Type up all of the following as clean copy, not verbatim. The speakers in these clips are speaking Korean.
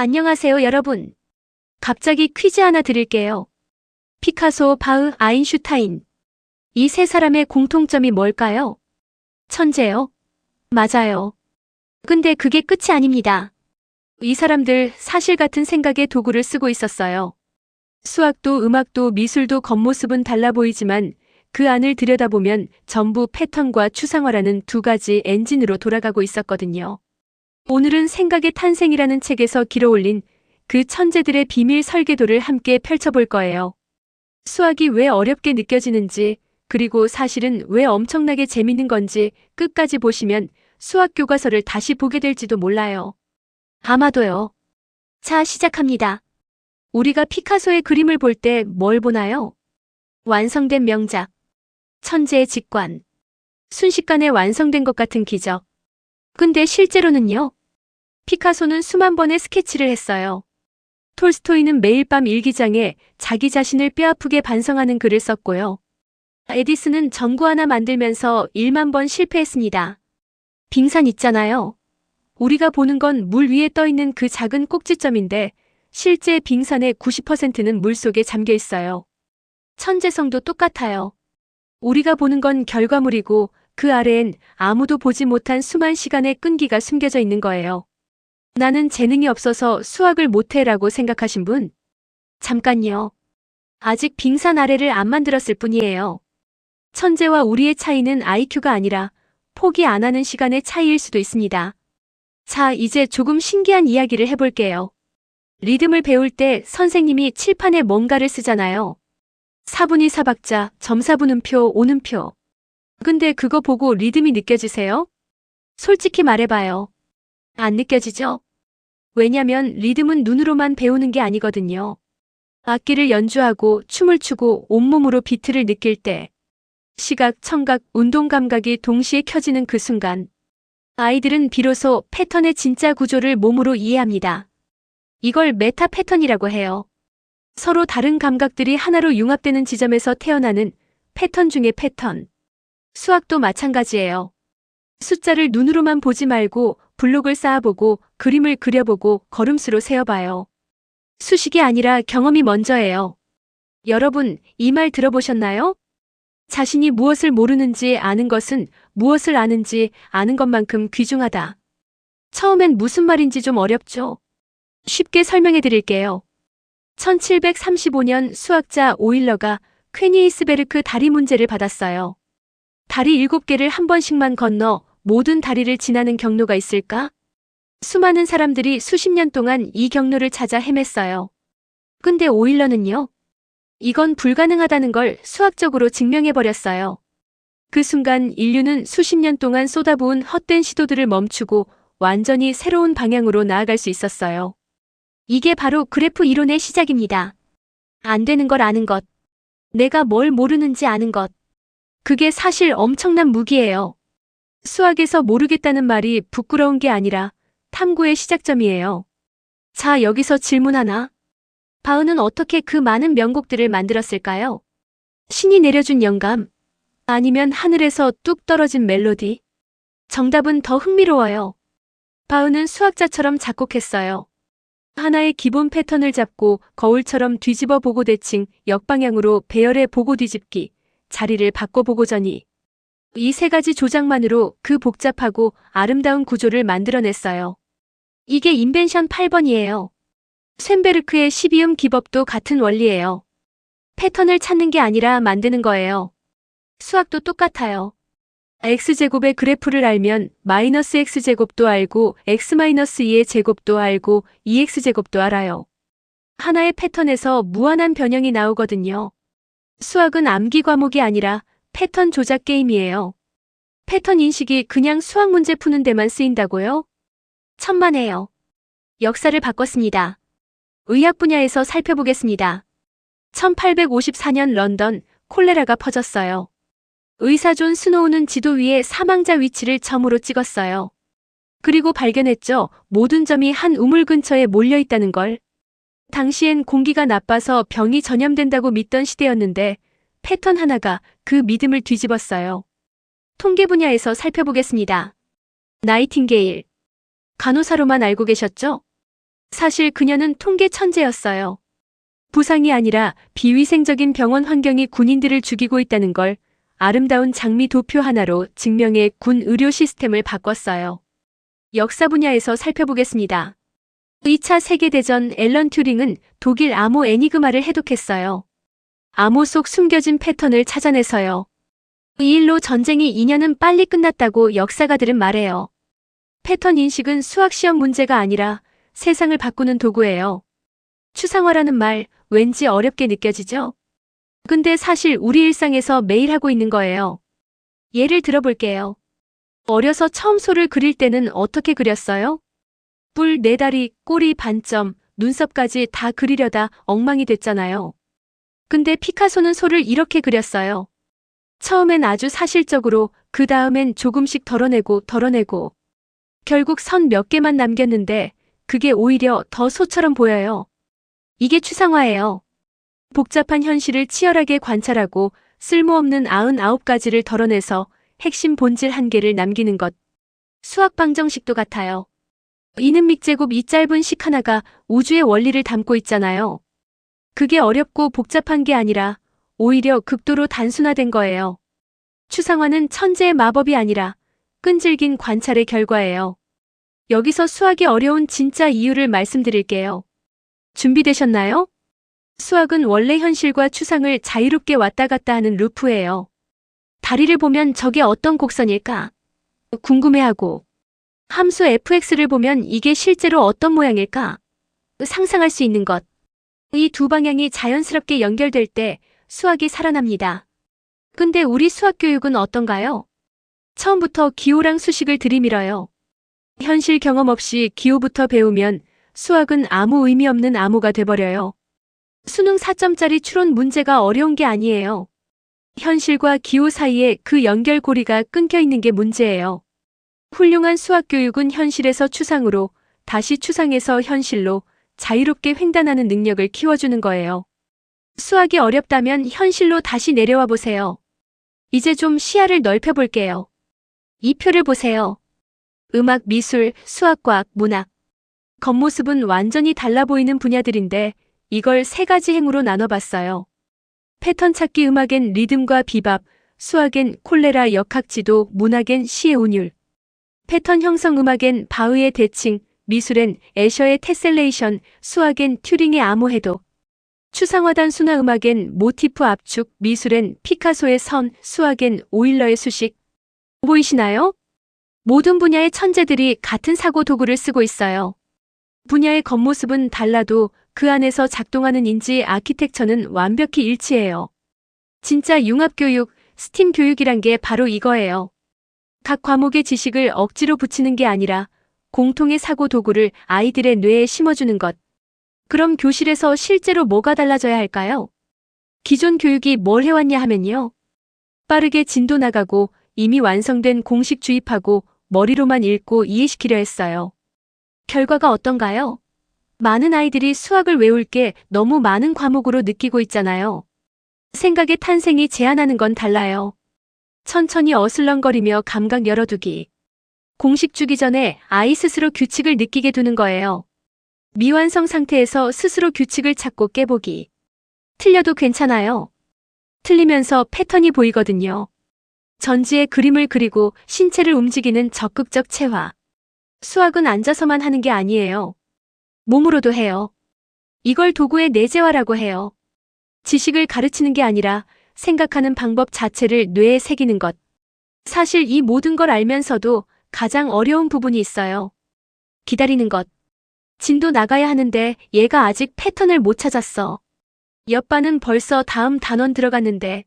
안녕하세요, 여러분. 갑자기 퀴즈 하나 드릴게요. 피카소, 바흐, 아인슈타인. 이 세 사람의 공통점이 뭘까요? 천재요? 맞아요. 근데 그게 끝이 아닙니다. 이 사람들 사실 같은 생각의 도구를 쓰고 있었어요. 수학도 음악도 미술도 겉모습은 달라 보이지만 그 안을 들여다보면 전부 패턴과 추상화라는 두 가지 엔진으로 돌아가고 있었거든요. 오늘은 생각의 탄생이라는 책에서 길어올린 그 천재들의 비밀 설계도를 함께 펼쳐볼 거예요. 수학이 왜 어렵게 느껴지는지, 그리고 사실은 왜 엄청나게 재밌는 건지 끝까지 보시면 수학 교과서를 다시 보게 될지도 몰라요. 아마도요. 자, 시작합니다. 우리가 피카소의 그림을 볼 때 뭘 보나요? 완성된 명작, 천재의 직관, 순식간에 완성된 것 같은 기적. 근데 실제로는요? 피카소는 수만 번의 스케치를 했어요. 톨스토이는 매일 밤 일기장에 자기 자신을 뼈아프게 반성하는 글을 썼고요. 에디슨은 전구 하나 만들면서 1만 번 실패했습니다. 빙산 있잖아요. 우리가 보는 건 물 위에 떠 있는 그 작은 꼭지점인데 실제 빙산의 90%는 물 속에 잠겨 있어요. 천재성도 똑같아요. 우리가 보는 건 결과물이고 그 아래엔 아무도 보지 못한 수만 시간의 끈기가 숨겨져 있는 거예요. 나는 재능이 없어서 수학을 못해라고 생각하신 분? 잠깐요. 아직 빙산 아래를 안 만들었을 뿐이에요. 천재와 우리의 차이는 IQ가 아니라 포기 안 하는 시간의 차이일 수도 있습니다. 자, 이제 조금 신기한 이야기를 해볼게요. 리듬을 배울 때 선생님이 칠판에 뭔가를 쓰잖아요. 사분이 사박자, 점사분음표, 오음표. 근데 그거 보고 리듬이 느껴지세요? 솔직히 말해봐요. 안 느껴지죠? 왜냐면 리듬은 눈으로만 배우는 게 아니거든요. 악기를 연주하고 춤을 추고 온몸으로 비트를 느낄 때 시각, 청각, 운동 감각이 동시에 켜지는 그 순간 아이들은 비로소 패턴의 진짜 구조를 몸으로 이해합니다. 이걸 메타 패턴이라고 해요. 서로 다른 감각들이 하나로 융합되는 지점에서 태어나는 패턴 중의 패턴. 수학도 마찬가지예요. 숫자를 눈으로만 보지 말고 블록을 쌓아보고 그림을 그려보고 걸음수로 세어봐요. 수식이 아니라 경험이 먼저예요. 여러분, 이 말 들어보셨나요? 자신이 무엇을 모르는지 아는 것은 무엇을 아는지 아는 것만큼 귀중하다. 처음엔 무슨 말인지 좀 어렵죠? 쉽게 설명해 드릴게요. 1735년 수학자 오일러가 퀘니이스베르크 다리 문제를 받았어요. 다리 7개를 한 번씩만 건너 모든 다리를 지나는 경로가 있을까? 수많은 사람들이 수십 년 동안 이 경로를 찾아 헤맸어요. 근데 오일러는요? 이건 불가능하다는 걸 수학적으로 증명해버렸어요. 그 순간 인류는 수십 년 동안 쏟아부은 헛된 시도들을 멈추고 완전히 새로운 방향으로 나아갈 수 있었어요. 이게 바로 그래프 이론의 시작입니다. 안 되는 걸 아는 것. 내가 뭘 모르는지 아는 것. 그게 사실 엄청난 무기예요. 수학에서 모르겠다는 말이 부끄러운 게 아니라 탐구의 시작점이에요. 자, 여기서 질문 하나. 바흐는 어떻게 그 많은 명곡들을 만들었을까요? 신이 내려준 영감? 아니면 하늘에서 뚝 떨어진 멜로디? 정답은 더 흥미로워요. 바흐는 수학자처럼 작곡했어요. 하나의 기본 패턴을 잡고 거울처럼 뒤집어 보고 대칭, 역방향으로 배열해 보고 뒤집기, 자리를 바꿔보고 전이. 이 세 가지 조작만으로 그 복잡하고 아름다운 구조를 만들어냈어요. 이게 인벤션 8번이에요. 쇤베르크의 12음 기법도 같은 원리예요. 패턴을 찾는 게 아니라 만드는 거예요. 수학도 똑같아요. x제곱의 그래프를 알면 마이너스 x제곱도 알고 x-2의 제곱도 알고 2x제곱도 알아요. 하나의 패턴에서 무한한 변형이 나오거든요. 수학은 암기 과목이 아니라 패턴 조작 게임이에요. 패턴 인식이 그냥 수학 문제 푸는 데만 쓰인다고요? 천만에요. 역사를 바꿨습니다. 의학 분야에서 살펴보겠습니다. 1854년 런던 콜레라가 퍼졌어요. 의사 존 스노우는 지도 위에 사망자 위치를 점으로 찍었어요. 그리고 발견했죠. 모든 점이 한 우물 근처에 몰려 있다는 걸. 당시엔 공기가 나빠서 병이 전염된다고 믿던 시대였는데 패턴 하나가 그 믿음을 뒤집었어요. 통계 분야에서 살펴보겠습니다. 나이팅게일. 간호사로만 알고 계셨죠? 사실 그녀는 통계 천재였어요. 부상이 아니라 비위생적인 병원 환경이 군인들을 죽이고 있다는 걸 아름다운 장미 도표 하나로 증명해 군 의료 시스템을 바꿨어요. 역사 분야에서 살펴보겠습니다. 2차 세계대전 앨런 튜링은 독일 암호 애니그마를 해독했어요. 암호 속 숨겨진 패턴을 찾아내서요. 이 일로 전쟁이 2년은 빨리 끝났다고 역사가들은 말해요. 패턴 인식은 수학 시험 문제가 아니라 세상을 바꾸는 도구예요. 추상화라는 말 왠지 어렵게 느껴지죠? 근데 사실 우리 일상에서 매일 하고 있는 거예요. 예를 들어볼게요. 어려서 처음 소를 그릴 때는 어떻게 그렸어요? 뿔, 네 다리, 꼬리, 반점, 눈썹까지 다 그리려다 엉망이 됐잖아요. 근데 피카소는 소를 이렇게 그렸어요. 처음엔 아주 사실적으로, 그 다음엔 조금씩 덜어내고 결국 선 몇 개만 남겼는데 그게 오히려 더 소처럼 보여요. 이게 추상화예요. 복잡한 현실을 치열하게 관찰하고 쓸모없는 99가지를 덜어내서 핵심 본질 한 개를 남기는 것. 수학 방정식도 같아요. 이는 믹제곱 이 짧은 식 하나가 우주의 원리를 담고 있잖아요. 그게 어렵고 복잡한 게 아니라 오히려 극도로 단순화된 거예요. 추상화는 천재의 마법이 아니라 끈질긴 관찰의 결과예요. 여기서 수학이 어려운 진짜 이유를 말씀드릴게요. 준비되셨나요? 수학은 원래 현실과 추상을 자유롭게 왔다 갔다 하는 루프예요. 다리를 보면 저게 어떤 곡선일까? 궁금해하고, 함수 fx를 보면 이게 실제로 어떤 모양일까? 상상할 수 있는 것. 이 두 방향이 자연스럽게 연결될 때 수학이 살아납니다. 근데 우리 수학 교육은 어떤가요? 처음부터 기호랑 수식을 들이밀어요. 현실 경험 없이 기호부터 배우면 수학은 아무 의미 없는 암호가 돼버려요. 수능 4점짜리 추론 문제가 어려운 게 아니에요. 현실과 기호 사이에 그 연결고리가 끊겨 있는 게 문제예요. 훌륭한 수학 교육은 현실에서 추상으로, 다시 추상에서 현실로 자유롭게 횡단하는 능력을 키워주는 거예요. 수학이 어렵다면 현실로 다시 내려와 보세요. 이제 좀 시야를 넓혀볼게요. 이 표를 보세요. 음악, 미술, 수학과학, 문학. 겉모습은 완전히 달라 보이는 분야들인데 이걸 세 가지 행으로 나눠봤어요. 패턴 찾기, 음악엔 리듬과 비밥, 수학엔 콜레라 역학지도, 문학엔 시의 운율. 패턴 형성, 음악엔 바흐의 대칭, 미술엔 애셔의 테셀레이션, 수학엔 튜링의 암호 해독. 추상화 단순화, 음악엔 모티프 압축, 미술엔 피카소의 선, 수학엔 오일러의 수식. 보이시나요? 모든 분야의 천재들이 같은 사고 도구를 쓰고 있어요. 분야의 겉모습은 달라도 그 안에서 작동하는 인지 아키텍처는 완벽히 일치해요. 진짜 융합교육, 스팀 교육이란 게 바로 이거예요. 각 과목의 지식을 억지로 붙이는 게 아니라 공통의 사고 도구를 아이들의 뇌에 심어주는 것. 그럼 교실에서 실제로 뭐가 달라져야 할까요? 기존 교육이 뭘 해왔냐 하면요. 빠르게 진도 나가고 이미 완성된 공식 주입하고 머리로만 읽고 이해시키려 했어요. 결과가 어떤가요? 많은 아이들이 수학을 외울 게 너무 많은 과목으로 느끼고 있잖아요. 생각의 탄생이 제한하는 건 달라요. 천천히 어슬렁거리며 감각 열어두기. 공식 주기 전에 아이 스스로 규칙을 느끼게 두는 거예요. 미완성 상태에서 스스로 규칙을 찾고 깨보기. 틀려도 괜찮아요. 틀리면서 패턴이 보이거든요. 전지의 그림을 그리고 신체를 움직이는 적극적 체화. 수학은 앉아서만 하는 게 아니에요. 몸으로도 해요. 이걸 도구의 내재화라고 해요. 지식을 가르치는 게 아니라 생각하는 방법 자체를 뇌에 새기는 것. 사실 이 모든 걸 알면서도 가장 어려운 부분이 있어요. 기다리는 것. 진도 나가야 하는데 얘가 아직 패턴을 못 찾았어. 옆반은 벌써 다음 단원 들어갔는데.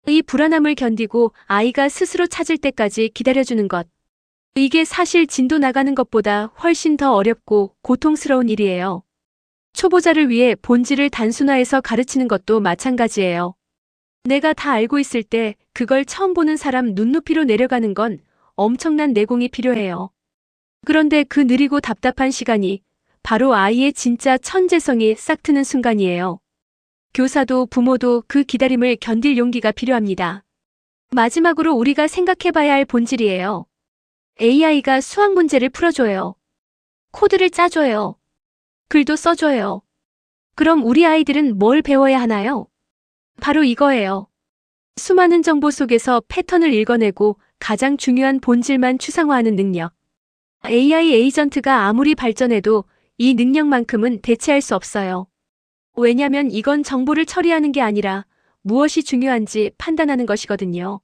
이 불안함을 견디고 아이가 스스로 찾을 때까지 기다려주는 것. 이게 사실 진도 나가는 것보다 훨씬 더 어렵고 고통스러운 일이에요. 초보자를 위해 본질을 단순화해서 가르치는 것도 마찬가지예요. 내가 다 알고 있을 때 그걸 처음 보는 사람 눈높이로 내려가는 건 엄청난 내공이 필요해요. 그런데 그 느리고 답답한 시간이 바로 아이의 진짜 천재성이 싹트는 순간이에요. 교사도 부모도 그 기다림을 견딜 용기가 필요합니다. 마지막으로 우리가 생각해봐야 할 본질이에요. AI가 수학 문제를 풀어줘요. 코드를 짜줘요. 글도 써줘요. 그럼 우리 아이들은 뭘 배워야 하나요? 바로 이거예요. 수많은 정보 속에서 패턴을 읽어내고 가장 중요한 본질만 추상화하는 능력. AI 에이전트가 아무리 발전해도 이 능력만큼은 대체할 수 없어요. 왜냐면 이건 정보를 처리하는 게 아니라 무엇이 중요한지 판단하는 것이거든요.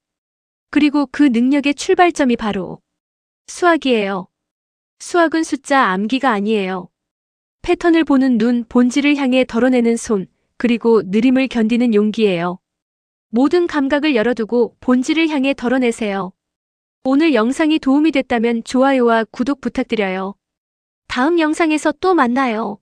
그리고 그 능력의 출발점이 바로 수학이에요. 수학은 숫자 암기가 아니에요. 패턴을 보는 눈, 본질을 향해 덜어내는 손, 그리고 느림을 견디는 용기예요. 모든 감각을 열어두고 본질을 향해 덜어내세요. 오늘 영상이 도움이 됐다면 좋아요와 구독 부탁드려요. 다음 영상에서 또 만나요.